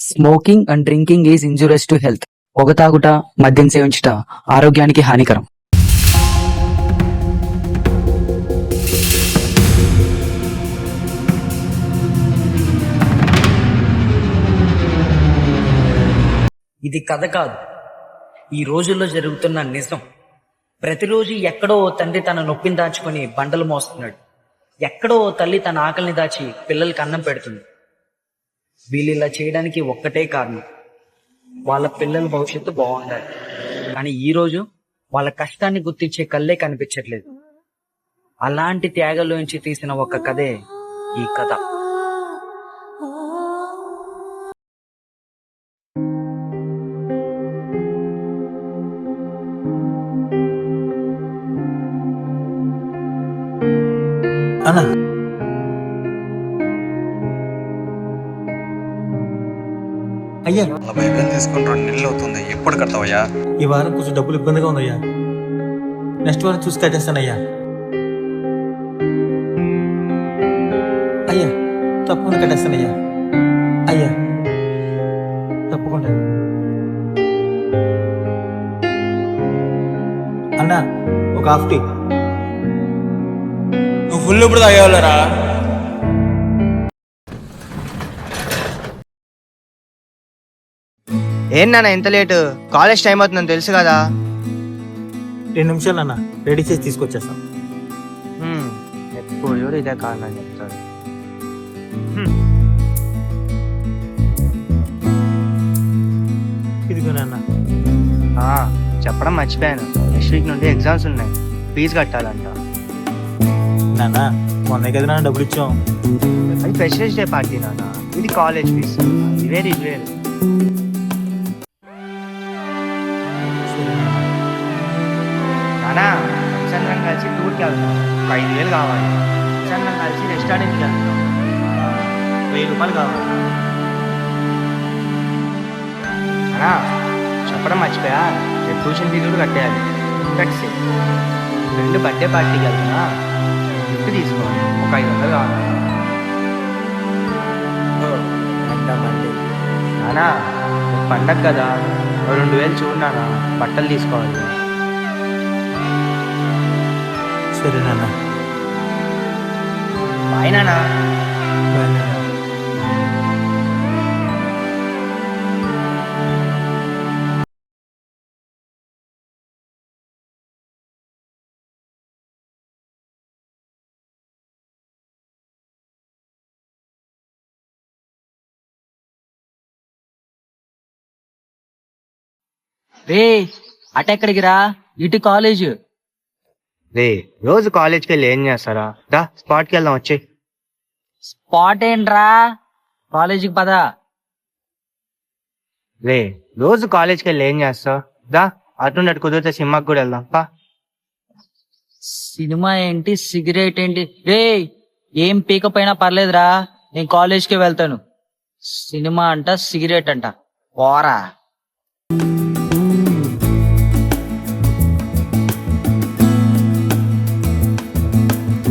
Smoking and drinking is injurious to health. పొగ తాగుట, మద్యం సేవించుట ఆరోగ్యానికి హానికరం. ఇది కథ కాదు, ఈ రోజుల్లో జరుగుతున్న నిజం. ప్రతిరోజు ఎక్కడో ఓ తండ్రి తన నొప్పిని దాచుకొని బండలు మోస్తున్నాడు. ఎక్కడో ఓ తల్లి తన ఆకలిని దాచి పిల్లలకి అన్నం పెడుతుంది. వీళ్ళు ఇలా చేయడానికి ఒక్కటే కారణం, వాళ్ళ పిల్లల భవిష్యత్తు బాగుండాలి. కానీ ఈరోజు వాళ్ళ కష్టాన్ని గుర్తించే కళ్ళే కనిపించట్లేదు. అలాంటి త్యాగంలోంచి తీసిన ఒక కథే ఈ కథ. అన్నా, అయ్యా 40,000 తీసుకుని 2 నెలలు అవుతుంది. ఎప్పుడు కడతావయ్యా? ఈ వారం కొంచెం డబ్బులు ఇబ్బందిగా ఉందయ్యా. నెక్స్ట్ వారం చూసి కట్టేస్తానయ్యా. అయ్యా తప్పకుండా కట్టేస్తానయ్యా. అయ్యా తప్పకుండా. అన్నా, ఒక హాఫ్ టీ. నువ్వు ఫుల్ ఇప్పుడు తాగేవాళ్ళరా? ఏంటన్నా ఇంత లేటు? కాలేజ్ టైం అవుతుందని తెలుసు కదా. 2 నిమిషాలు అన్న, రెడీ చేసి తీసుకొచ్చేస్తాం. ఎప్పుడు చూడు ఇదే కారణం చెప్తాడు. ఇదిగోనన్న. చెప్పడం మర్చిపోయాను, నెక్స్ట్ వీక్ నుండి ఎగ్జామ్స్ ఉన్నాయి, ఫీజు కట్టాలంట. నాన్న, మొన్న కదా నాన్న డబ్బులు ఇచ్చాం. అది ఫ్రెషర్స్ డే పార్టీ నాన్న, ఇది కాలేజ్ ఫీజు. ఇది వేరు. నానా, సంచలనం కలిసి టూర్కి వెళ్తాం, 5,000 కావాలి. సంచలనం కలిసి రెస్టారెంట్కి వెళ్తాం, 1000 రూపాయలు కావాలి. అన్నా చెప్పడం మర్చిపోయా, రేపు ట్యూషన్ ఫీజు కూడా కట్టేయాలి. కట్సి ఫ్రెండ్ బర్త్డే పార్టీకి వెళ్తున్నా, గిఫ్ట్ తీసుకోవాలి, ఒక 500 కావాలి. నానా పండగ కదా, 2,000 చూడు నాన్న, బట్టలు తీసుకోవాలి. సరే నాన్న. బాయ్ నాన్న. బాయ్ నాన్న. రే, అటెక్కడికి రా, ఇటు కాలేజ్. రే, రోజు కాలేజ్కి వెళ్ళి ఏం చేస్తారా? దా స్పాట్కి వెళ్దాం, వచ్చి. స్పాట్ ఏంట్రా, కాలేజీకి పద. రే, రోజు కాలేజ్కి వెళ్ళి ఏం చేస్తావు? దా అటు కుదిరితే సినిమాకి కూడా వెళ్దాం పా. సినిమా ఏంటి, సిగరెట్ ఏంటి? రే, ఏం పీకపోయినా పర్లేదురా, నేను కాలేజ్కి వెళ్తాను. సినిమా అంట, సిగరెట్ అంట, పోరా.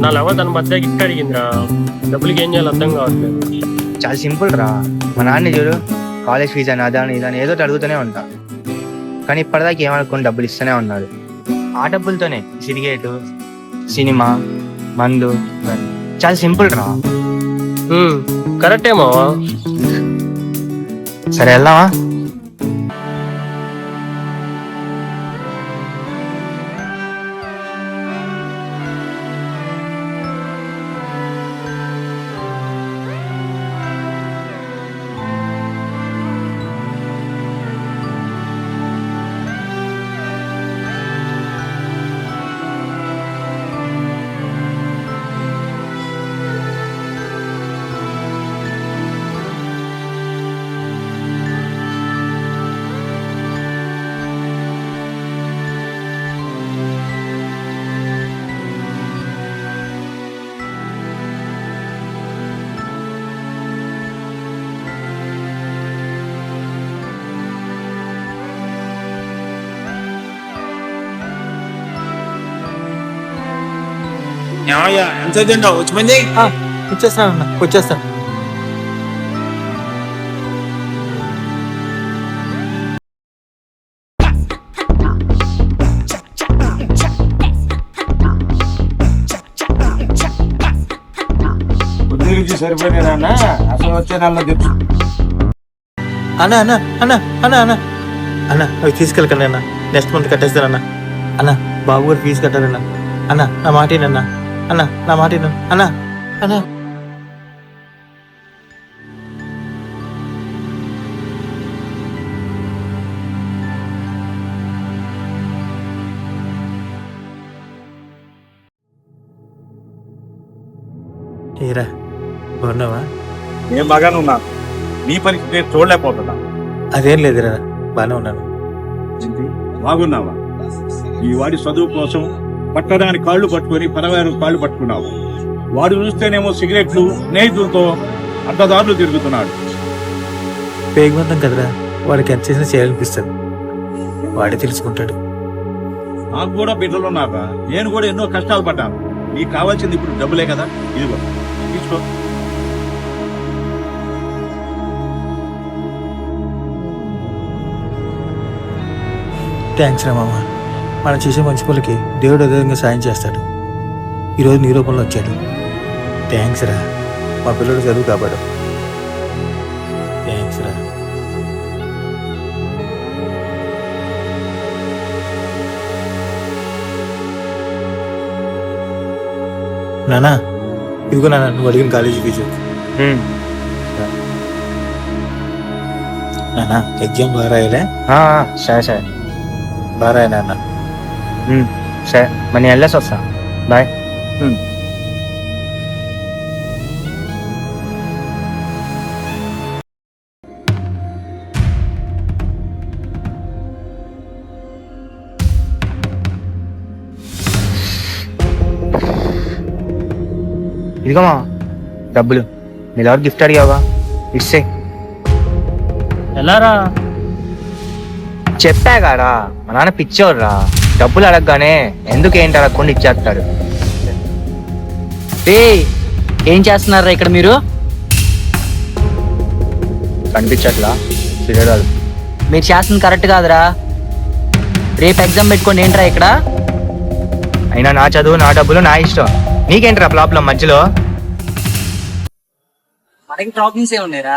నా లవ తన బర్త్డే గిఫ్ట్ అడిగిందిరా, డబ్బులకి ఏం చేయాలి అర్థం కావట్లేదు. చాలా సింపుల్ రా, మా నాన్న చూడు, కాలేజ్ ఫీజు అని అదని ఇదని ఏదో అడుగుతూనే ఉంటా, కానీ ఇప్పటిదాకా ఏమనుకుని డబ్బులు ఇస్తూనే ఉన్నాడు. ఆ డబ్బులతోనే సిగరెట్, సినిమా, మందు, చాలా సింపుల్ రా. కరెక్టేమో. సరే వెళ్దామా? ఏమయ్యా ఎంత తింటావు? వచ్చి మంది వచ్చేస్తాను అన్న, వచ్చేస్తాను. సరిపోయినాయి నాన్న, అసలు వచ్చే నెలలో తెచ్చు. అన్న అన్న అన్న అన్న అన్న అన్న అవి తీసుకెళ్ళకండి అన్న, నెక్స్ట్ మంత్ కట్టేస్తానన్న. అన్న బాబు గారు ఫీజు కట్టారన్న. అన్న నా మాటేనన్నా, అన్న నా మాటేనన్నా అన్న అన్న. ఏరా బాగున్నావా? నేను బాగానే ఉన్నాను. నీ పరిస్థితి నేను చూడలేకపోతున్నా. అదేం లేదురా, బాగానే ఉన్నాను. బాగున్నావా? ఈ వాడి చదువు కోసం పట్టడానికి కాళ్ళు పట్టుకొని పరవారు కాళ్ళు పట్టుకున్నావు. వాడు చూస్తేనేమో సిగరెట్లు స్నేహితులతో అడ్డదారులు తిరుగుతున్నాడు. పేగమంతం కదరా, వాడికి ఎంత చేసినా చేయాలనిపిస్తుంది. వాడే తెలుసుకుంటాడు. నాకు కూడా బిడ్డలున్నారా, నేను కూడా ఎన్నో కష్టాలు పడ్డాను. నీకు కావాల్సింది ఇప్పుడు డబ్బులే కదా, ఇదిగో తీసుకో. థ్యాంక్స్ రా మామ. మనం చేసే మంచి పనులకి దేవుడు అదే విధంగా సాయం చేస్తాడు. ఈరోజు నీ రూపంలో వచ్చాడు. థ్యాంక్స్ రా, మా పిల్లడు చదువు కాపాడు. థ్యాంక్స్ రా. నానా ఇదిగో నాన్న, నువ్వు అడిగిన కాలేజీ ఫీజు. నానా ఎగ్జామ్ బాగా రాయలే? సరే సరే బాగా రాయ నాన్న. సరే, మరి నేను వెళ్ళేసి వస్తా. బాయ్. ఇదిగోమా డబ్బులు. మీరు ఎవరు గిఫ్ట్ అడిగావా? ఇస్తే ఎలారా? చెప్పాగారా, మా నాన్న పిచ్చోడ్రా. డబ్బులు అడగగానే ఎందుకు ఏంటి అడగకుండా ఇచ్చేస్తాడు. ఏం చేస్తున్నారా ఇక్కడ మీరు? కనిపించట్లా సిగరెట్. మీరు చేస్తుంది కరెక్ట్ కాదురా. రేపు ఎగ్జామ్ పెట్టుకోండి. ఏంట్రా ఇక్కడ? అయినా నా చదువు నా డబ్బులు నా ఇష్టం. నీకేంట్రా ప్రాబ్లం మధ్యలో? మనకి ప్రాబ్లమ్స్ ఏ ఉన్నాయిరా.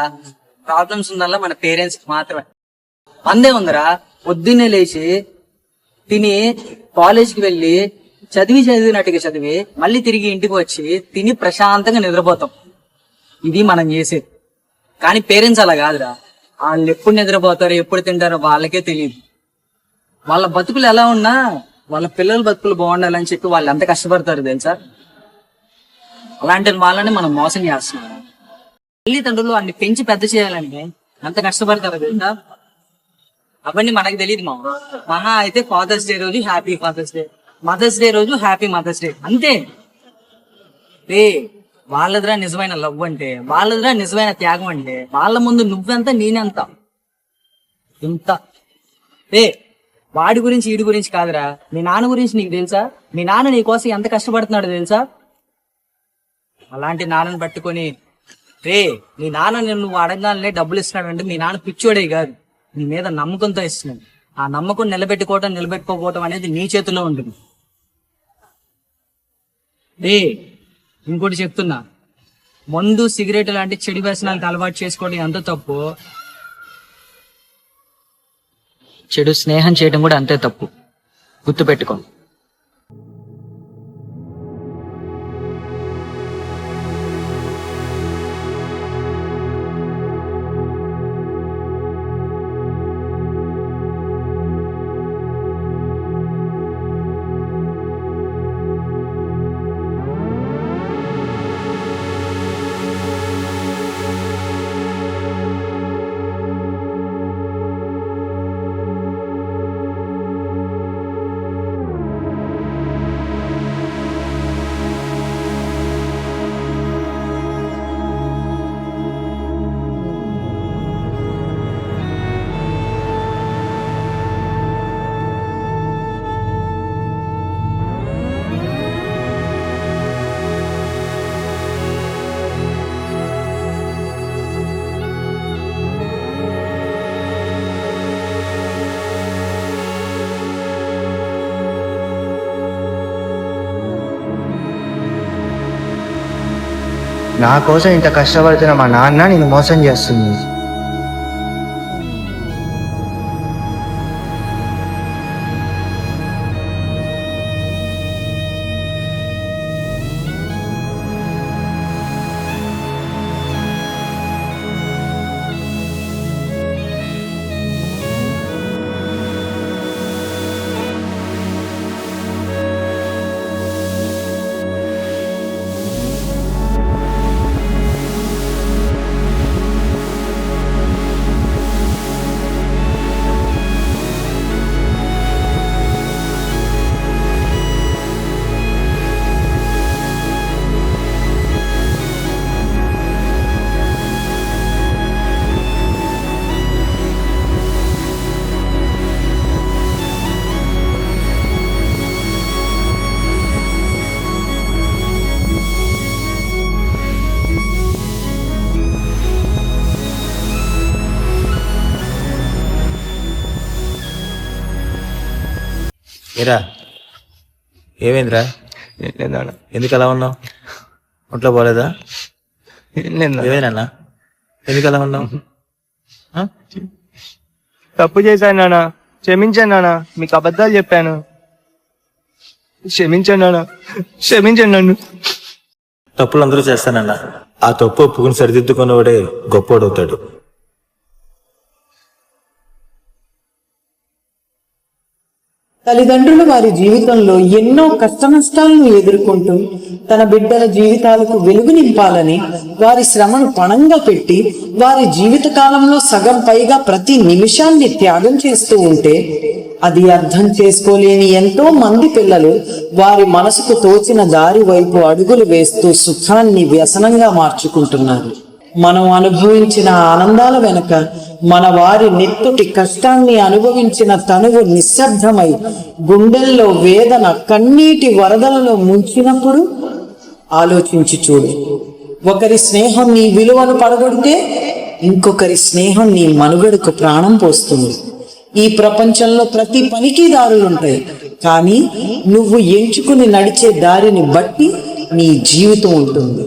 ప్రాబ్లమ్స్ ఉందల్లా మన పేరెంట్స్ మాత్రమే. మందే ఉందిరా. పొద్దున్నే లేచి తిని కాలేజ్కి వెళ్ళి చదివినట్టుగా చదివి మళ్ళీ తిరిగి ఇంటికి వచ్చి తిని ప్రశాంతంగా నిద్రపోతాం. ఇది మనం చేసేది. కానీ పేరెంట్స్ అలా కాదురా. వాళ్ళు ఎప్పుడు నిద్రపోతారో ఎప్పుడు తింటారో వాళ్ళకే తెలియదు. వాళ్ళ బతుకులు ఎలా ఉన్నా వాళ్ళ పిల్లల బతుకులు బాగుండాలని చెప్పి వాళ్ళు ఎంత కష్టపడతారు తెలుసా. అలాంటి వాళ్ళని మనం మోసం చేస్తున్నాం. తల్లిదండ్రులు అన్ని పెంచి పెద్ద చేయాలని ఎంత కష్టపడతారు తెలుసా. అవన్నీ మనకు తెలియదు. మహా అయితే ఫాదర్స్ డే రోజు happy Father's Day, Mother's Day రోజు హ్యాపీ మదర్స్ డే, అంతే. వాళ్ళదిరా నిజమైన లవ్ అంటే, వాళ్ళదిరా నిజమైన త్యాగం అంటే. వాళ్ళ ముందు నువ్వెంత నేనెంత ఇంత. వాడి గురించి వీడి గురించి కాదురా, మీ నాన్న గురించి నీకు తెలుసా? మీ నాన్న నీ కోసం ఎంత కష్టపడుతున్నాడు తెలుసా? అలాంటి నాన్నని పట్టుకొని మీ నాన్న నువ్వు అడగానే డబ్బులు ఇస్తున్నాడంటే మీ నాన్న పిచ్చోడే కాదు, నీ మీద నమ్మకంతో ఇస్తున్నాడు. ఆ నమ్మకం నిలబెట్టుకోకపోవటం అనేది నీ చేతిలో ఉంటుంది. ఇంకోటి చెప్తున్నా, మందు సిగరెట్ లాంటి చెడు వ్యసనాలకు అలవాటు చేసుకోవడం ఎంత తప్పు, చెడు స్నేహం చేయడం కూడా అంతే తప్పు. గుర్తుపెట్టుకో. నా కోసం ఇంత కష్టపడుతున్న మా నాన్న నేను మోసం చేస్తుంది. ఏరా ఏమైందిరా? ఎందుకు అలా ఉన్నావు? ఒంట్లో పోలేదా? ఏమైనా ఎందుకు అలా ఉన్నావు? తప్పు చేశాను నాన్న, క్షమించండి నాన్న, మీకు అబద్ధాలు చెప్పాను, క్షమించండి నాన్న, క్షమించండి నన్ను. తప్పులు అందరూ చేస్తానన్నా. ఆ తప్పు ఒప్పుకుని సరిదిద్దుకున్నవాడే గొప్పోడవుతాడు. తల్లిదండ్రులు వారి జీవితంలో ఎన్నో కష్ట నష్టాలను ఎదుర్కొంటూ తన బిడ్డల జీవితాలకు వెలుగు నింపాలని వారి శ్రమను పణంగా పెట్టి వారి జీవిత కాలంలో సగం పైగా ప్రతి నిమిషాన్ని త్యాగం చేస్తూ ఉంటే అది అర్థం చేసుకోలేని ఎంతో మంది పిల్లలు వారి మనసుకు తోచిన దారి వైపు అడుగులు వేస్తూ సుఖాన్ని వ్యసనంగా మార్చుకుంటున్నారు. మనం అనుభవించిన ఆనందాల వెనుక మన వారి నెత్తుటి కష్టాన్ని అనుభవించిన తనువు నిశ్శబ్దమై గుండెల్లో వేదన కన్నీటి వరదలలో ముంచినప్పుడు ఆలోచించి చూడు. ఒకరి స్నేహం నీ విలువను పడగొడితే ఇంకొకరి స్నేహం నీ మనుగడకు ప్రాణం పోస్తుంది. ఈ ప్రపంచంలో ప్రతి పనికి దారులుంటాయి, కానీ నువ్వు ఎంచుకుని నడిచే దారిని బట్టి నీ జీవితం ఉంటుంది.